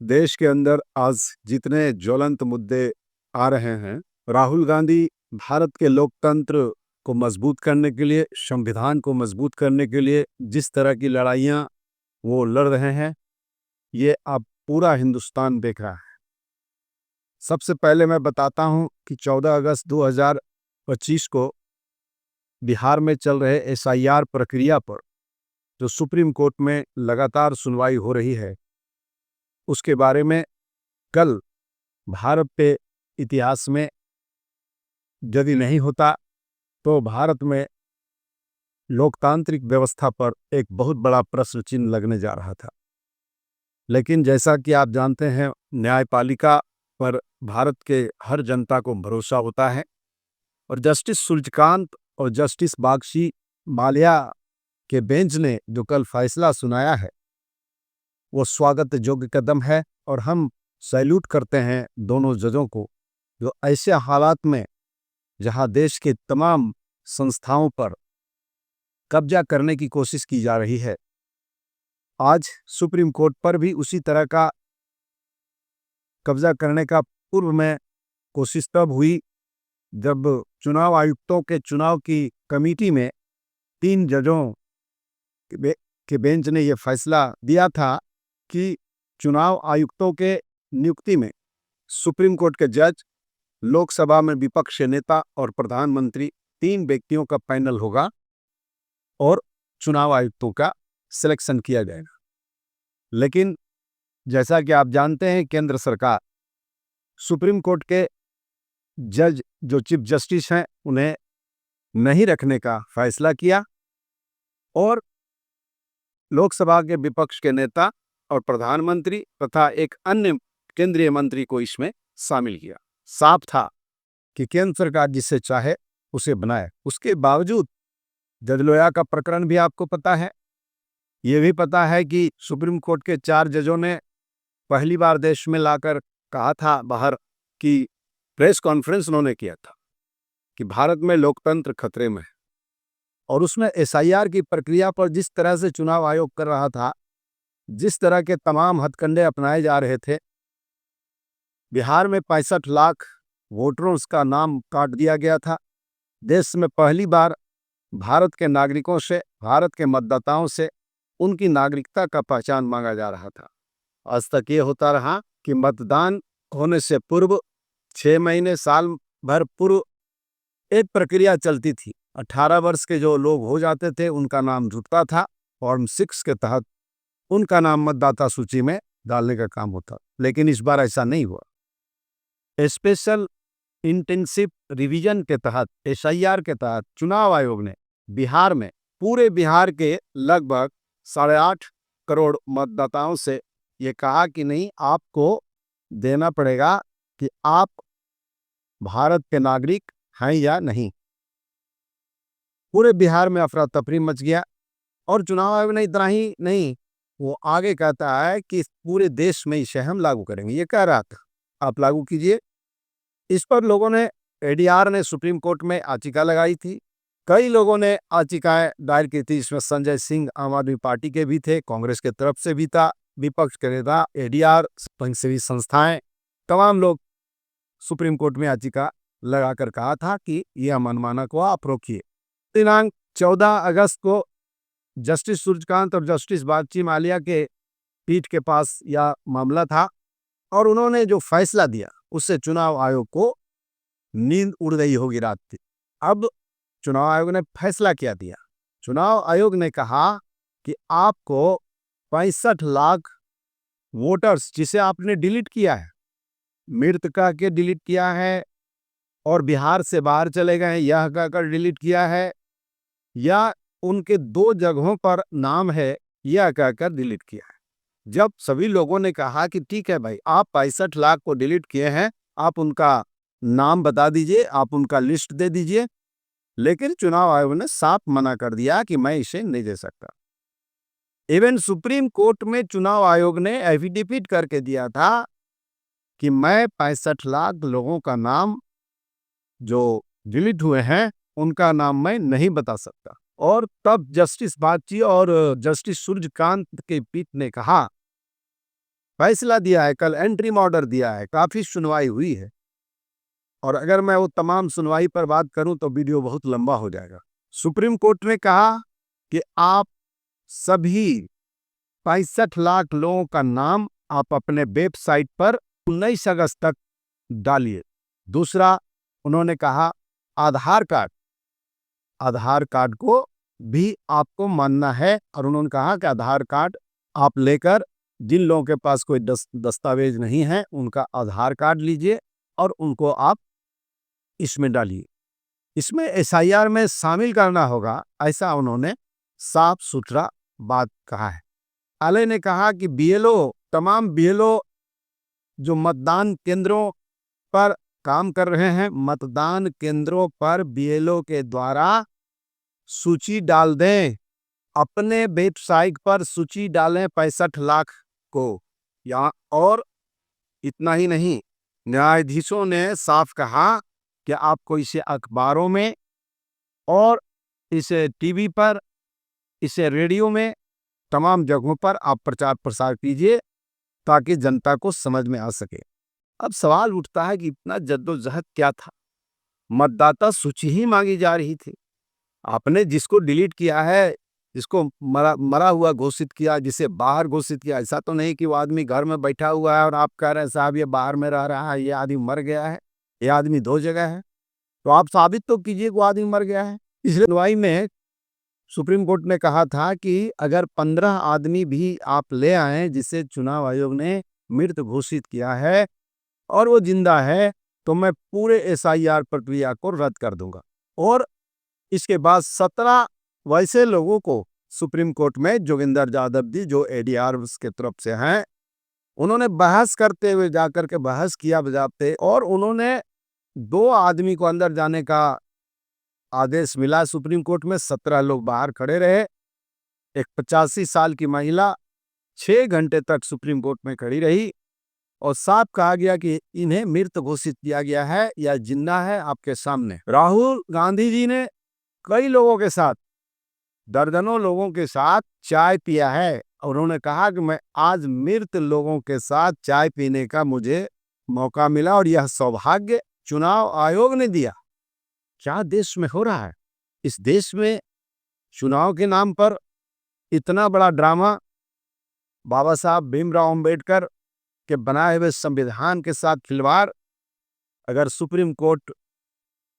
देश के अंदर आज जितने ज्वलंत मुद्दे आ रहे हैं, राहुल गांधी भारत के लोकतंत्र को मजबूत करने के लिए, संविधान को मजबूत करने के लिए जिस तरह की लड़ाइयाँ वो लड़ रहे हैं, ये अब पूरा हिंदुस्तान देख रहा है। सबसे पहले मैं बताता हूँ कि 14 अगस्त 2025 को बिहार में चल रहे एसआईआर प्रक्रिया पर जो सुप्रीम कोर्ट में लगातार सुनवाई हो रही है, उसके बारे में कल भारत के इतिहास में यदि नहीं होता तो भारत में लोकतांत्रिक व्यवस्था पर एक बहुत बड़ा प्रश्न चिन्ह लगने जा रहा था। लेकिन जैसा कि आप जानते हैं, न्यायपालिका पर भारत के हर जनता को भरोसा होता है और जस्टिस सूर्यकांत और जस्टिस बागशी माल्या के बेंच ने जो कल फैसला सुनाया है, वो स्वागत योग्य कदम है और हम सैल्यूट करते हैं दोनों जजों को, जो ऐसे हालात में जहां देश के तमाम संस्थाओं पर कब्जा करने की कोशिश की जा रही है, आज सुप्रीम कोर्ट पर भी उसी तरह का कब्जा करने का पूर्व में कोशिश तब हुई जब चुनाव आयुक्तों के चुनाव की कमेटी में 3 जजों के बेंच ने यह फैसला दिया था कि चुनाव आयुक्तों के नियुक्ति में सुप्रीम कोर्ट के जज, लोकसभा में विपक्ष के नेता और प्रधानमंत्री 3 व्यक्तियों का पैनल होगा और चुनाव आयुक्तों का सिलेक्शन किया जाएगा। लेकिन जैसा कि आप जानते हैं, केंद्र सरकार सुप्रीम कोर्ट के जज जो चीफ जस्टिस हैं उन्हें नहीं रखने का फैसला किया और लोकसभा के विपक्ष के नेता और प्रधानमंत्री तथा एक अन्य केंद्रीय मंत्री को इसमें शामिल किया। साफ था कि केंद्र सरकार जिसे चाहे उसे बनाए। उसके बावजूद जज लोया का प्रकरण भी आपको पता है। ये भी पता है कि सुप्रीम कोर्ट के 4 जजों ने पहली बार देश में लाकर कहा था बाहर कि प्रेस कॉन्फ्रेंस उन्होंने किया था कि भारत में लोकतंत्र खतरे में है। और उसमें एसआईआर की प्रक्रिया पर जिस तरह से चुनाव आयोग कर रहा था, जिस तरह के तमाम हथकंडे अपनाए जा रहे थे, बिहार में 65 लाख वोटरों का नाम काट दिया गया था। देश में पहली बार भारत के नागरिकों से, भारत के मतदाताओं से उनकी नागरिकता का पहचान मांगा जा रहा था। आज तक ये होता रहा कि मतदान होने से पूर्व 6 महीने, साल भर पूर्व एक प्रक्रिया चलती थी। 18 वर्ष के जो लोग हो जाते थे उनका नाम जुटता था, फॉर्म 6 के तहत उनका नाम मतदाता सूची में डालने का काम होता। लेकिन इस बार ऐसा नहीं हुआ। स्पेशल इंटेंसिव रिवीजन के तहत, एसआईआर के तहत चुनाव आयोग ने बिहार में, पूरे बिहार के लगभग 8.5 करोड़ मतदाताओं से ये कहा कि नहीं, आपको देना पड़ेगा कि आप भारत के नागरिक हैं या नहीं। पूरे बिहार में अफरा तफरी मच गया और चुनाव आयोग ने इतना ही नहीं, वो आगे कहता है कि पूरे देश में इसे हम लागू करेंगे। ये कह रहा था, आप लागू कीजिए। इस पर लोगों ने, एडीआर ने सुप्रीम कोर्ट में याचिका लगाई थी। कई लोगों ने याचिकाएं दायर की थी। इसमें संजय सिंह आम आदमी पार्टी के भी थे, कांग्रेस के तरफ से भी था, विपक्ष के नेता, एडीआर, स्वयंसेवी संस्थाएं, तमाम लोग सुप्रीम कोर्ट में याचिका लगाकर कहा था कि यह मनमाना को आप रोकिए। दिनांक 14 अगस्त को जस्टिस सूर्यकांत और जस्टिस बागची माल्या के पीठ के पास यह मामला था और उन्होंने जो फैसला दिया उससे चुनाव आयोग को नींद उड़ गई होगी रात की। अब चुनाव आयोग ने फैसला क्या दिया? चुनाव आयोग ने कहा कि आपको 65 लाख वोटर्स जिसे आपने डिलीट किया है, मृतका के डिलीट किया है और बिहार से बाहर चले गए यह कहकर डिलीट किया है, या उनके 2 जगहों पर नाम है यह कहकर डिलीट किया है। जब सभी लोगों ने कहा कि ठीक है भाई, आप 65 लाख को डिलीट किए हैं, आप उनका नाम बता दीजिए, आप उनका लिस्ट दे दीजिए, लेकिन चुनाव आयोग ने साफ मना कर दिया कि मैं इसे नहीं दे सकता। इवन सुप्रीम कोर्ट में चुनाव आयोग ने एफिडेविट करके दिया था कि मैं 65 लाख लोगों का नाम जो डिलीट हुए हैं उनका नाम मैं नहीं बता सकता। और तब जस्टिस बागची और जस्टिस सूर्यकांत के पीठ ने कहा फैसला दिया है, कल एंट्री ऑर्डर दिया है, काफी सुनवाई हुई है। और अगर मैं वो तमाम सुनवाई पर बात करूं तो वीडियो बहुत लंबा हो जाएगा। सुप्रीम कोर्ट ने कहा कि आप सभी 65 लाख लोगों का नाम आप अपने वेबसाइट पर 19 अगस्त तक डालिए। दूसरा, उन्होंने कहा आधार कार्ड को भी आपको मानना है, और उन्होंने कहा कि आधार कार्ड आप लेकर जिन लोगों के पास कोई दस्तावेज नहीं है उनका आधार कार्ड लीजिए और उनको आप इसमें डालिए। इसमें एसआईआर में शामिल करना होगा, ऐसा उन्होंने साफ सुथरा बात कहा है। आले ने कहा कि तमाम बीएलओ जो मतदान केंद्रों पर काम कर रहे हैं, मतदान केंद्रों पर बीएलओ के द्वारा सूची डाल दें, अपने वेबसाइट पर सूची डालें 65 लाख को। या और इतना ही नहीं, न्यायाधीशों ने साफ कहा कि आपको इसे अखबारों में और इसे टीवी पर, इसे रेडियो में, तमाम जगहों पर आप प्रचार प्रसार कीजिए ताकि जनता को समझ में आ सके। अब सवाल उठता है कि इतना जद्दोजहद क्या था? मतदाता सूची ही मांगी जा रही थी। आपने जिसको डिलीट किया है, जिसको मरा हुआ घोषित किया, जिसे बाहर घोषित किया, ऐसा तो नहीं कि वो आदमी घर में बैठा हुआ है और आप कह रहे हैं साहब ये बाहर में रह रहा है, ये आदमी मर गया है, ये आदमी 2 जगह है। तो आप साबित तो कीजिए वो आदमी मर गया है। इसलिए सुनवाई में सुप्रीम कोर्ट ने कहा था कि अगर 15 आदमी भी आप ले आए जिसे चुनाव आयोग ने मृत घोषित किया है और वो जिंदा है, तो मैं पूरे एसआईआर प्रक्रिया को रद्द कर दूंगा। और इसके बाद 17 वैसे लोगों को सुप्रीम कोर्ट में जोगिंदर यादव जी जो एडीआर के तरफ से हैं, उन्होंने बहस करते हुए जाकर के बहस किया बजाते, और उन्होंने 2 आदमी को अंदर जाने का आदेश मिला सुप्रीम कोर्ट में। 17 लोग बाहर खड़े रहे। एक 85 साल की महिला 6 घंटे तक सुप्रीम कोर्ट में खड़ी रही और साफ कहा गया कि इन्हें मृत घोषित किया गया है या जिंदा है आपके सामने। राहुल गांधी जी ने कई लोगों के साथ, दर्जनों लोगों के साथ चाय पिया है और उन्होंने कहा कि मैं आज मृत लोगों के साथ चाय पीने का मुझे मौका मिला और यह सौभाग्य चुनाव आयोग ने दिया। क्या देश में हो रहा है? इस देश में चुनाव के नाम पर इतना बड़ा ड्रामा, बाबा साहब भीमराव अंबेडकर के बनाए हुए संविधान के साथ खिलवाड़। अगर सुप्रीम कोर्ट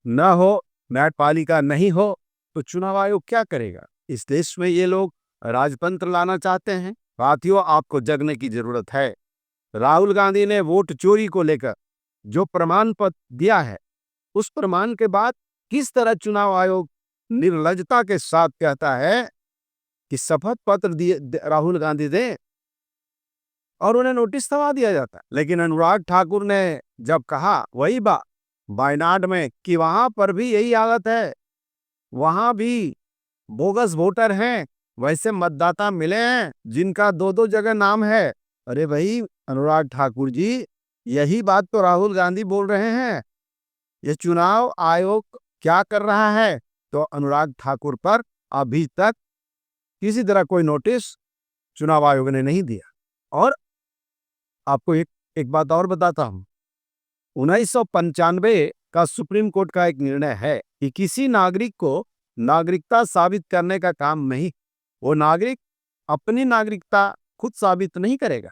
न हो, न्यायपालिका नहीं हो, तो चुनाव आयोग क्या करेगा? इस देश में ये लोग राजतंत्र लाना चाहते हैं। साथियों, आपको जगने की जरूरत है। राहुल गांधी ने वोट चोरी को लेकर जो प्रमाण पत्र दिया है, उस प्रमाण के बाद किस तरह चुनाव आयोग निर्लजता के साथ कहता है कि शपथ पत्र दिए राहुल गांधी दे और उन्हें नोटिस थमा दिया जाता है। लेकिन अनुराग ठाकुर ने जब कहा वही बात वायनाड में कि वहां पर भी यही हालत है, वहां भी बोगस वोटर हैं, वैसे मतदाता मिले हैं जिनका 2-2 जगह नाम है। अरे भाई अनुराग ठाकुर जी, यही बात तो राहुल गांधी बोल रहे हैं। ये चुनाव आयोग क्या कर रहा है? तो अनुराग ठाकुर पर अभी तक किसी तरह कोई नोटिस चुनाव आयोग ने नहीं दिया। और आपको एक बात और बताता हूं, 1995 का सुप्रीम कोर्ट का एक निर्णय है कि किसी नागरिक को नागरिकता साबित करने का काम नहीं, वो नागरिक अपनी नागरिकता खुद साबित नहीं करेगा।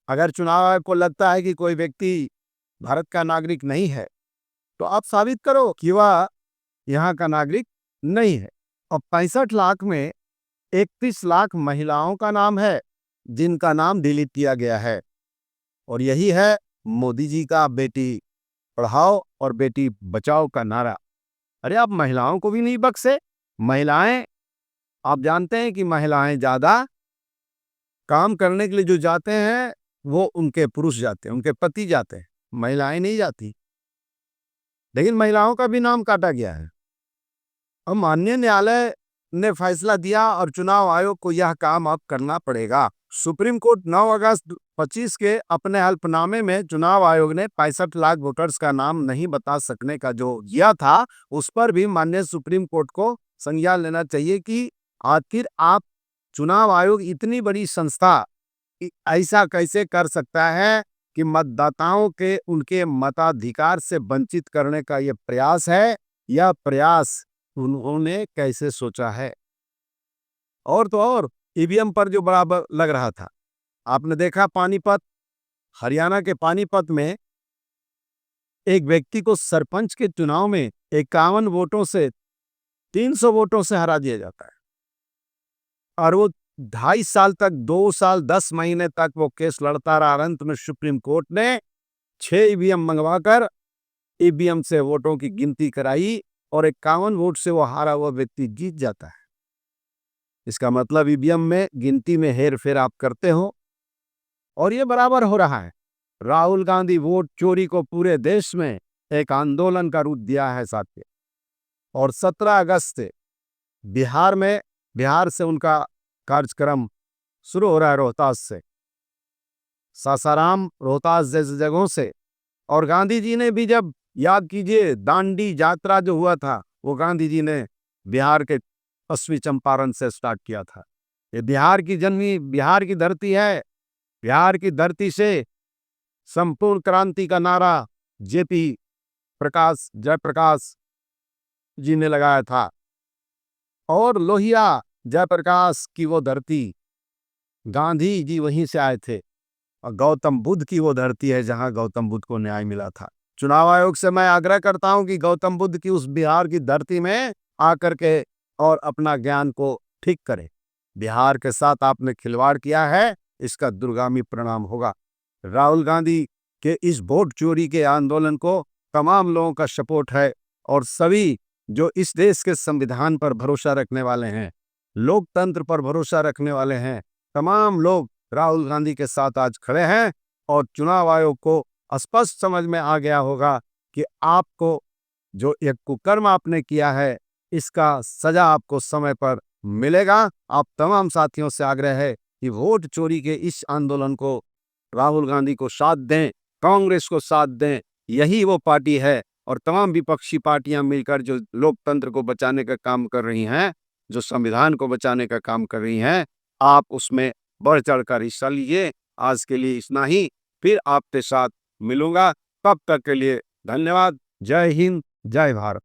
अगर चुनाव आयोग को लगता है कि कोई व्यक्ति भारत का नागरिक नहीं है, तो आप साबित करो कि वह यहाँ का नागरिक नहीं है। और 65 लाख में 31 लाख महिलाओं का नाम है जिनका नाम डिलीट किया गया है। और यही है मोदी जी का बेटी पढ़ाओ और बेटी बचाओ का नारा। अरे आप महिलाओं को भी नहीं बख्शे। महिलाएं, आप जानते हैं कि महिलाएं ज्यादा काम करने के लिए जो जाते हैं वो उनके पुरुष जाते हैं, उनके पति जाते हैं, महिलाएं नहीं जाती। लेकिन महिलाओं का भी नाम काटा गया है। अब माननीय न्यायालय ने फैसला दिया और चुनाव आयोग को यह काम अब करना पड़ेगा। सुप्रीम कोर्ट 9 अगस्त 25 के अपने हल्फनामे में चुनाव आयोग ने 65 लाख वोटर्स का नाम नहीं बता सकने का जो दिया था, उस पर भी माननीय सुप्रीम कोर्ट को संज्ञान लेना चाहिए कि आखिर आप चुनाव आयोग इतनी बड़ी संस्था, ऐसा कैसे कर सकता है कि मतदाताओं के उनके मताधिकार से वंचित करने का ये प्रयास है? यह प्रयास उन्होंने कैसे सोचा है? और तो और ईवीएम पर जो बराबर लग रहा था, आपने देखा पानीपत, हरियाणा के पानीपत में एक व्यक्ति को सरपंच के चुनाव में 51 वोटों से 300 वोटों से हरा दिया जाता है और वो 2.5 साल तक, 2 साल 10 महीने तक वो केस लड़ता रहा। अंत में सुप्रीम कोर्ट ने 6 ईवीएम मंगवाकर ईवीएम से वोटों की गिनती कराई और 51 वोट से वो हारा हुआ व्यक्ति जीत जाता है। इसका मतलब ईवीएम में गिनती में हेर-फेर आप करते हो और ये बराबर हो रहा है। राहुल गांधी वोट चोरी को पूरे देश में एक आंदोलन का रूप दिया है साथियों। और 17 अगस्त से बिहार से उनका कार्यक्रम शुरू हो रहा है, रोहतास से, सासाराम, रोहतास जैसी जगहों से। और गांधी जी ने भी, जब याद कीजिए दांडी यात्रा जो हुआ था, वो गांधी जी ने बिहार के पश्चिमी चंपारण से स्टार्ट किया था। ये बिहार की जन्मी, बिहार की धरती है। बिहार की धरती से संपूर्ण क्रांति का नारा जेपी प्रकाश, जयप्रकाश जी ने लगाया था। और लोहिया जयप्रकाश की वो धरती, गांधी जी वहीं से आए थे। और गौतम बुद्ध की वो धरती है जहां गौतम बुद्ध को न्याय मिला था। चुनाव आयोग से मैं आग्रह करता हूं कि गौतम बुद्ध की उस बिहार की धरती में आकर के और अपना ज्ञान को ठीक करें। बिहार के साथ आपने खिलवाड़ किया है, इसका दुर्गामी परिणाम होगा। राहुल गांधी के इस वोट चोरी के आंदोलन को तमाम लोगों का सपोर्ट है और सभी जो इस देश के संविधान पर भरोसा रखने वाले हैं, लोकतंत्र पर भरोसा रखने वाले हैं, तमाम लोग राहुल गांधी के साथ आज खड़े हैं। और चुनाव आयोग को स्पष्ट समझ में आ गया होगा कि आपको जो एक कुकर्म आपने किया है, इसका सजा आपको समय पर मिलेगा। आप तमाम साथियों से आग्रह है कि वोट चोरी के इस आंदोलन को राहुल गांधी को साथ दें, कांग्रेस को साथ दें। यही वो पार्टी है और तमाम विपक्षी पार्टियां मिलकर जो लोकतंत्र को बचाने का काम कर रही हैं, जो संविधान को बचाने का काम कर रही हैं, आप उसमें बढ़ चढ़कर हिस्सा लीजिए। आज के लिए इतना ही, फिर आपके साथ मिलूंगा। तब तक के लिए धन्यवाद। जय हिंद, जय भारत।